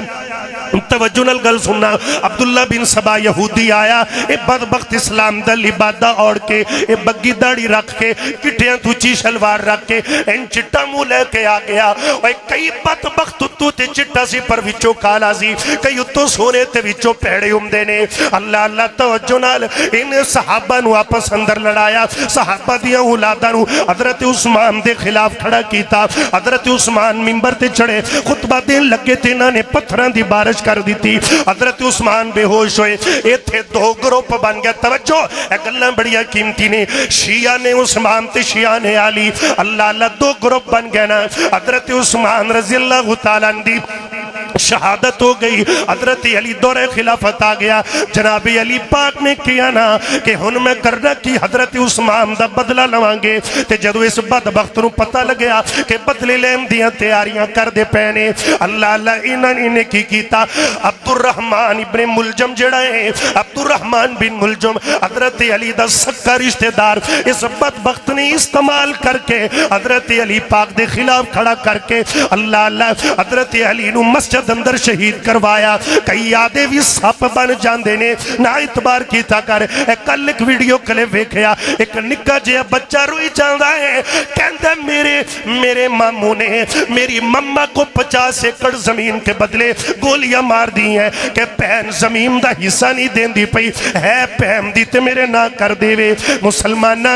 [SPEAKER 1] توجہ نل گل سننا عبداللہ بن سبا یہودی آیا اے بدبخت اسلام دا لبادہ اوڑ کے اے بگی داڑی رکھ کے کٹیاں توچی شلوار رکھ کے ان چٹا مو لے کے آ گیا اے کئی بدبخت تو تے چٹا سی پر وچو کالا سی کئی اتو سونے تے وچو پیڑے امدے نے اللہ اللہ توجہ نال ان صحابہ نو آپس اندر لڑایا صحابہ دیا اولادہ نو حضرت عثمان دے خلاف کھڑا کیتا حضرت عثمان ممبر تے چڑھے خطبہ دین لگے تے انہاں نے پتھران دی بارش کر دی تھی حضرت عثمان بے ہوش ہوئے یہ تھے دو گروپ بن گیا توجہ ایک اللہ بڑیا قیمتی نے شیعہ نے عثمان تے شیعہ نے علی اللہ اللہ دو گروپ بن گئے نا حضرت عثمان رضی اللہ تعالیٰ دی شہادت ہو گئی حضرت علی دور خلافت آ گیا جناب علی پاک نے کیا نا کہ ہن میں کرنا کی حضرت عثمان دا بدلہ لوانگے تے جدو اس بدبخت نو پتہ لگیا کہ بدلے لیم دیاں تیاریاں کر دے پہنے اللہ اللہ انہوں نے کی کیتا عبد الرحمن ابن ملجم جڑا ہے عبد الرحمن بن ملجم حضرت علی دا سکا رشتہ دار اس بدبخت نے استعمال کر کے حضرت علی پاک دے خلاف کھڑا کر کے اللہ اللہ حضرت علی نو مسجد اندر شہید کروایا کئی یادے بھی سپ بن جاندے نے نہ اعتبار کیتا کر ایک کل ایک ویڈیو کلے ویکھیا ایک نکا جہا بچہ روئی جاندا ہے کہندا میرے ماموں نے میری مما کو 50 ایکڑ زمین کے بدلے گولیاں مار دی ہیں کہ پہن زمین دا حصہ نہیں دین دی پئی ہے پہم دی تے میرے نہ کر دے وے مسلمانہ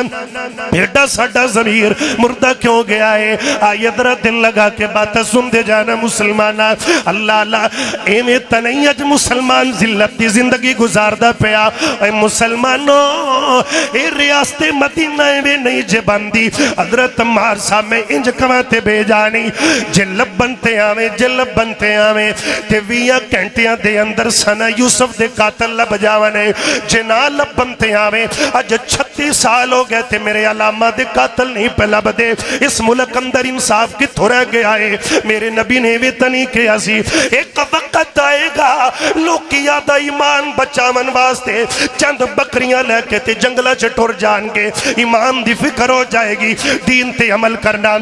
[SPEAKER 1] ایڈا ساڈا ضمیر مردہ کیوں گیا ہے آئیے ذرا دل لگا کے بات سن دے جانا مسلمانہ اللہ اللہ ایمیں تنہی اج مسلمان ذلت دی زندگی گزاردہ پیا اے مسلمانوں اے ریاست مدینہ ایمیں نہیں جے بندی حضرت عمار صاحب میں انج کماتے بے جانی جے لب بنتے آویں تے ویاں کینٹیاں دے اندر سنا یوسف دے قاتل لب جاونے جے نا لب بنتے آویں اج 36 سال ہو گئے تے میرے علامہ دے قاتل نہیں پہ لب دے اس ملک اندر انصاف کی تھوڑا گیا ہے میرے نبی نے ویتنی کیا سی ایک وقت آئے گا لوکیا دا ایمان بچاون واسطے چند بکریاں لے کے تے جنگلہ چٹور جان کے ایمان دی فکر ہو جائے گی دین تے عمل کرنا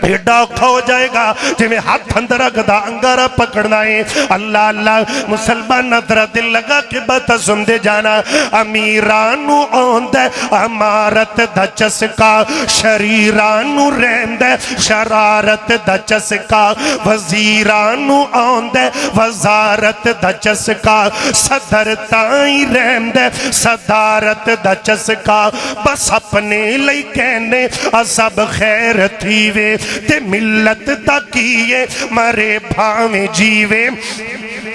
[SPEAKER 1] ایڈا اوکھا ہو جائے گا جی میں ہاتھ اندر اگدا انگارہ پکڑنا ہے اللہ اللہ مسلمان ندرہ دل لگا کہ بتا سندے جانا امیرانو اوندے امارت دا چسکا شریرانو رہندے شرارت دا چسکا وزیرانو اوندے وزارت دا چسکا صدر تائیں رہندے صدارت دا چسکا بس اپنے لئی کہنے سب خیر تھیوے تے ملت دا کیے مرے بھاویں جیوے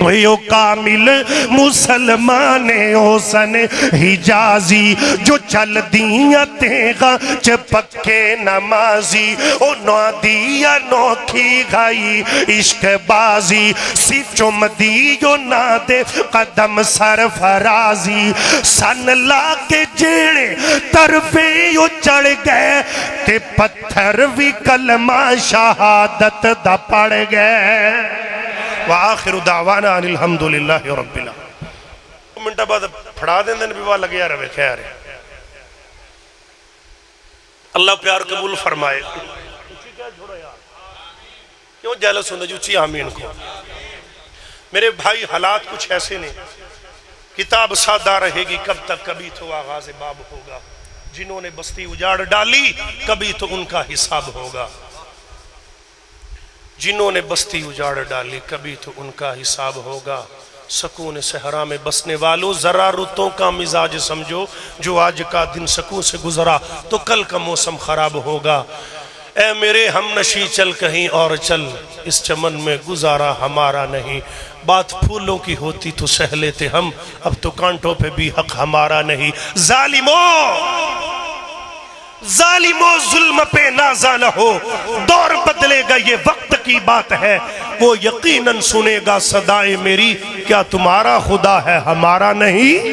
[SPEAKER 1] ویو کامل مسلمان اوسن حجازی جو چل دیا تیغا چپکے نمازی او نو دیا نوکھی گائی عشق بازی سی چم دیو نا دے قدم سرفرازی سن لا کے جیڑے طرفے یو چڑھ گئے تے پتھر بھی کلمہ شہادت دا پڑ گئے وآخر دعوانا ان الحمدللہ رب العالمین منٹا بعد پھڑا دیں دن بھی وہ لگیا رہے خیر ہے اللہ پیار قبول فرمائے کیوں جیلس ہوندہ جو چی آمین کو میرے بھائی حالات کچھ ایسے نہیں کتاب سادہ رہے گی کب تک کبھی تو آغاز باب ہوگا جنہوں نے بستی اجاڑ ڈالی کبھی تو ان کا حساب ہوگا جنہوں نے بستی اجاڑ ڈالی کبھی تو ان کا حساب ہوگا سکون صحرا میں بسنے والوں ذرا رتوں کا مزاج سمجھو جو آج کا دن سکون سے گزرا تو کل کا موسم خراب ہوگا اے میرے ہم نشی چل کہیں اور چل اس چمن میں گزارا ہمارا نہیں بات پھولوں کی ہوتی تو سہ لیتے ہم اب تو کانٹوں پہ بھی حق ہمارا نہیں ظالموں ظلم پہ نازا نہ ہو دور بدلے گا یہ وقت کی بات ہے وہ یقیناً سنے گا صدائے میری کیا تمہارا خدا ہے ہمارا نہیں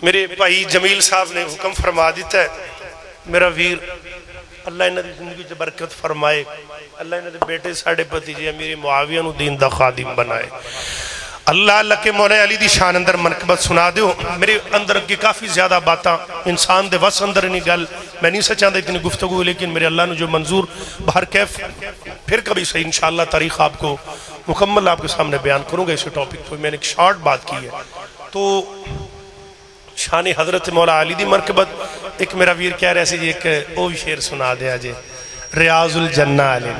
[SPEAKER 1] میرے بھائی جمیل صاحب نے حکم فرما دیتا ہے میرا ویر اللہ انہاں دی زندگی سے برکت فرمائے اللہ انہاں دے بیٹے ساڑھے پتی جی میری معاویہ نو دین دا خادم بنائے اللہ اللہ کے مولا علی دی شان اندر منقبت سنا دیو میرے اندر کی کافی زیادہ باتاں انسان دے وس اندر نہیں گل میں نہیں سچاں دے اتنی گفتگو لیکن میرے اللہ نے جو منظور بہر کیف پھر کبھی صحیح انشاءاللہ تاریخ آپ کو مکمل آپ کے سامنے بیان کروں گا اسی ٹاپک پہ میں نے ایک شارٹ بات کی ہے تو شان حضرت مولا علی دی مرکبت ایک میرا ویر کہہ رہے سی جی ایک او شعر سنا دیا جے ریاض الجنہ علی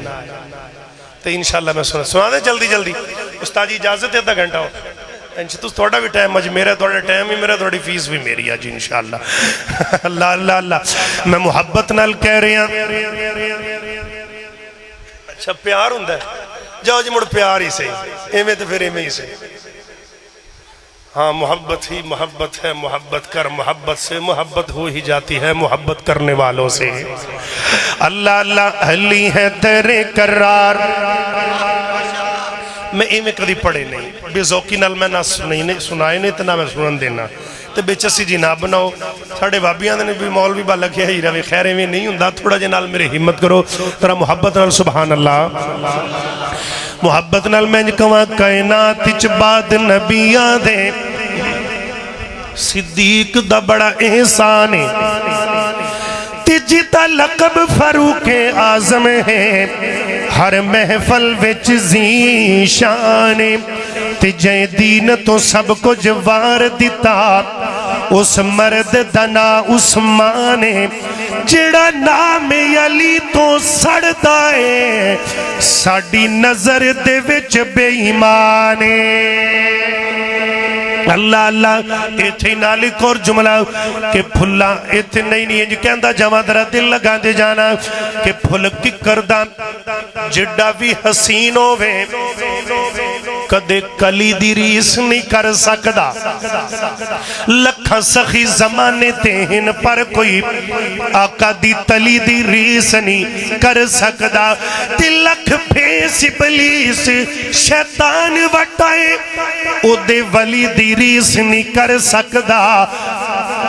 [SPEAKER 1] تو انشاءاللہ میں سنا دیں جلدی جلدی استاد جی اجازت ہے 1 گھنٹہ ہو انشاءاللہ تو تھوڑا بھی ٹائم اج میرا تھوڑا ٹائم ہی میرا تھوڑی فیس بھی میری ہے جی انشاءاللہ اللہ اللہ اللہ میں محبت نال کہہ رہے ہیں اچھا پیار ہوندہ ہے جاؤ جی مڑ پیار ہی سے ایمیں تو پھر ایمیں ہی سے ہاں محبت ہی محبت ہے محبت کر محبت سے محبت ہو ہی جاتی ہے محبت کرنے والوں سے اللہ اللہ علی ہے تیرے قرار میں ایمیں کدھی پڑھے نہیں بے ذوقی نال میں نہ سنائے نہیں تو نہ میں سنن دینا تو بے چسی جی نہ بناؤ ساڑھے بابیاں نے بھی مولوی با لگے ہی روے خیر ایمیں نہیں ہوں تھوڑا جے نال میرے ہمت کرو ترہ محبت نال سبحان اللہ محبت نال میں کہاں کائنات اچ بعد نبیاں دے صدیق دا بڑا احسان تجھتا لقب فاروق اعظم ہے ہر محفل وچ ذی شان تجھے دین تو سب کو جوار دیتا اس مرد دنا عثمان جڑا نام علی تو سڑتا ہے ساڑی نظر دے وچ بے ایمان اللہ اللہ ایتھے نالک اور جملہ کہ پھلا ایتھے نہیں جو کہندہ جمع درہ دل لگا دے جانا کہ پھل کی کردہ جڑا بھی حسین ہوئے کدے کلی دی ریس نہیں کر سکدا لکھا سخی زمانے تہن پر کوئی آقا دی تلی دی ریس نہیں کر سکدا تی لکھ پھیس ابلیس شیطان وٹائے او دے ولی دی ریس نہیں کر سکدا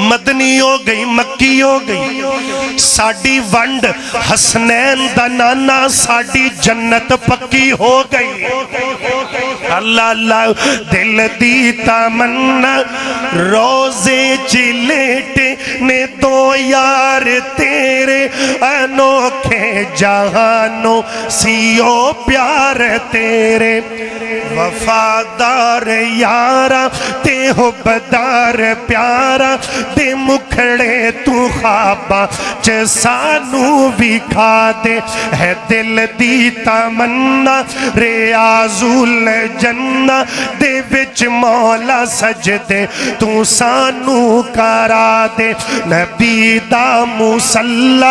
[SPEAKER 1] مدنی ہو گئی مکی ہو گئی ساڑی ونڈ حسنین دا نانا ساڑی جنت پکی ہو گئی اللہ اللہ دل دی تمنا روزے چلیٹے نے دو یار تیرے انوکھے جہانوں سیو پیار تیرے وفادار یارا تے حبدار پیارا دے مکھڑے تو خوابا چسانو بھی کھا دے ہے دل دی تمنا ریاض الجنہ دے وچ مولا سجدے تو سانو کرا دے نبی دا مصلی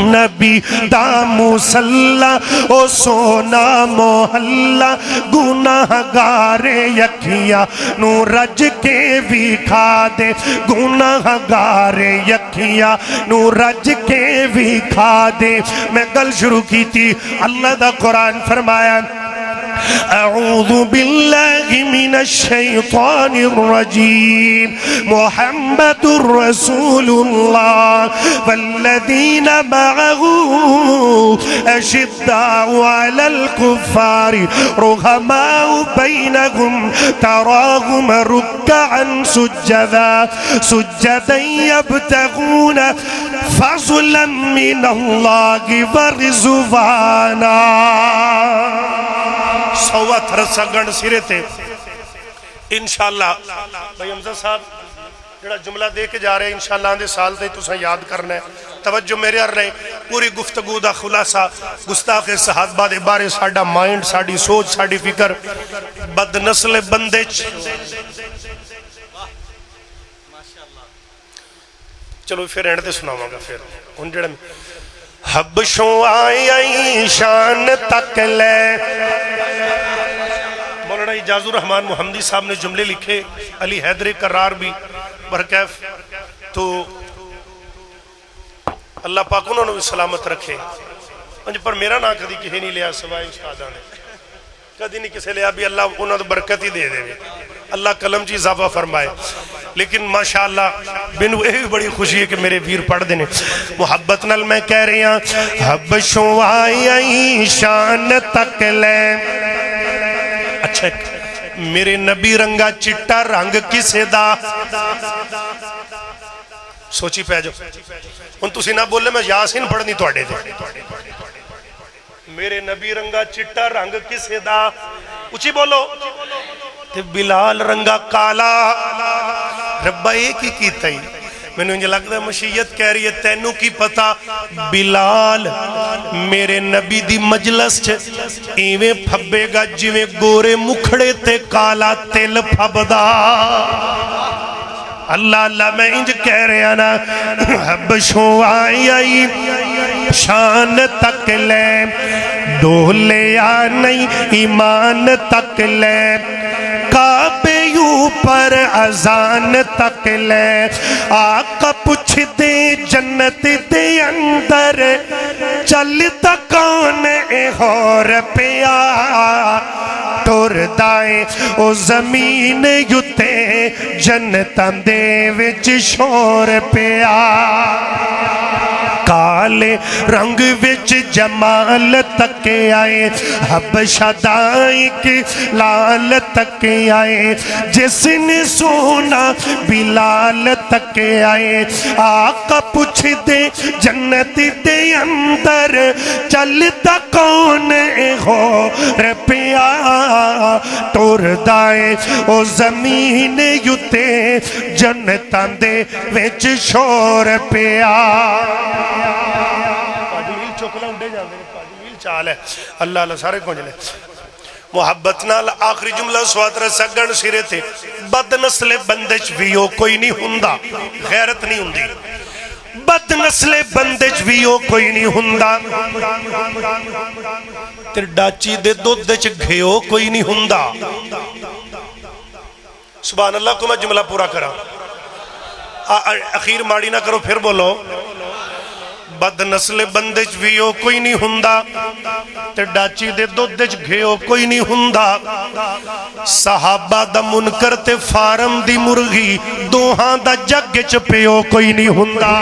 [SPEAKER 1] نبی دا مصلی او سونا محلہ گناہ گارے یکھیا نو رج کے بھی کھا دے گناہ گارے یکھیا نو رج کے بھی کھا دے میں گل شروع کی تھی اللہ دا قرآن فرمایا اعوذ باللہ من الشیطان الرجیم محمد رسول اللہ والذین معه اشداء علی الکفار رحماء بینہم تراہم رکعا سجدا یبتغون فضلا من اللہ ورضوانا سوا تھرسا گنڈ سیرے تھے انشاءاللہ بھائی حمزہ صاحب جڑا جملہ دے کے جا رہے ہیں انشاءاللہ آندے سال تے تو ساں یاد کرنا ہے توجہ میرے ار رہے پوری گفتگو دا خلاصہ گستاخ صحابہ دے بارے ساڑا مائنڈ ساڑی سوچ ساڑی فکر بد نسل بندج چلو پھر اینڈ تے سناواں گا پھر ان جڑے حبشوں آئی شان تک لے مولانا اجاز الرحمن محمدی صاحب نے جملے لکھے علی حیدر کرار بھی برکیف تو اللہ پاک انہوں نے بھی سلامت رکھے پر میرا نا کدی کہیں نہیں لیا سوائے استادہ نے کدی نہیں کسے لیا بھی اللہ انہوں نے برکت ہی دے دے اللہ قلم جی اضافہ فرمائے لیکن ماشاءاللہ بینو اے بڑی خوشی ہے کہ میرے ویر پڑھ دینے محبت نل میں کہہ رہی ہیں حبشوں آئی شان تک لے اچھا میرے نبی رنگا چٹا رنگ کسے دا سوچی پہ جو ان تو نہ بولے میں یاسین پڑھنی تو اڑے دے میرے نبی رنگا چٹا رنگ کسے دا اچھی بولو تے بلال رنگا کالا ربا ایک ہی کیتا ہی میں نے انجھے لگتا ہے مشیت کہہ رہی ہے تینوں کی پتا بلال میرے نبی دی مجلس چھے ایویں پھبے گا جویں گورے مکھڑے تے کالا تیل پھبدا اللہ اللہ میں انج کہہ رہے ہیں نا حبشوں آئی شان تک لے ڈولے یا نہیں ایمان تک لے کعبے اوپر اذان تک لے آقا پوچھ دے جنت دے اندر چلتا کون اے ہور پیا ٹور دائیں او زمین یوتے جنتاں دے وچ شور پیا کالے رنگ وچ جمال تک آئے حبشہ دائیں لال تک آئے جس نے سونا بلال تک آئے آقا پوچھ دے جنت دے اندر چلتا کون ہو رپیا ٹور دائیں او زمین یوتے جنتاں دے وچ شور پیا چال ہے اللہ اللہ سارے کو جلے محبت نال آخری جملہ سواتر سگن سرے تھے بد نسل بندش ویو کوئی نہیں ہندہ غیرت نہیں ہندی بد نسل بندش ویو کوئی نہیں ہندہ تیر ڈاچی دے دو دچ گھیو کوئی نہیں ہندہ سبحان اللہ کو میں جملہ پورا کرا اخیر ماڑی نہ کرو پھر بولو بد نسل بندے چ بھی او کوئی نہیں ہوندا تے ڈاچی دے دودھ وچ گھیو کوئی نہیں ہوندا صحابہ دا منکر تے فارم دی مرغی دوہاں دا جگ چ پیو کوئی نہیں ہوندا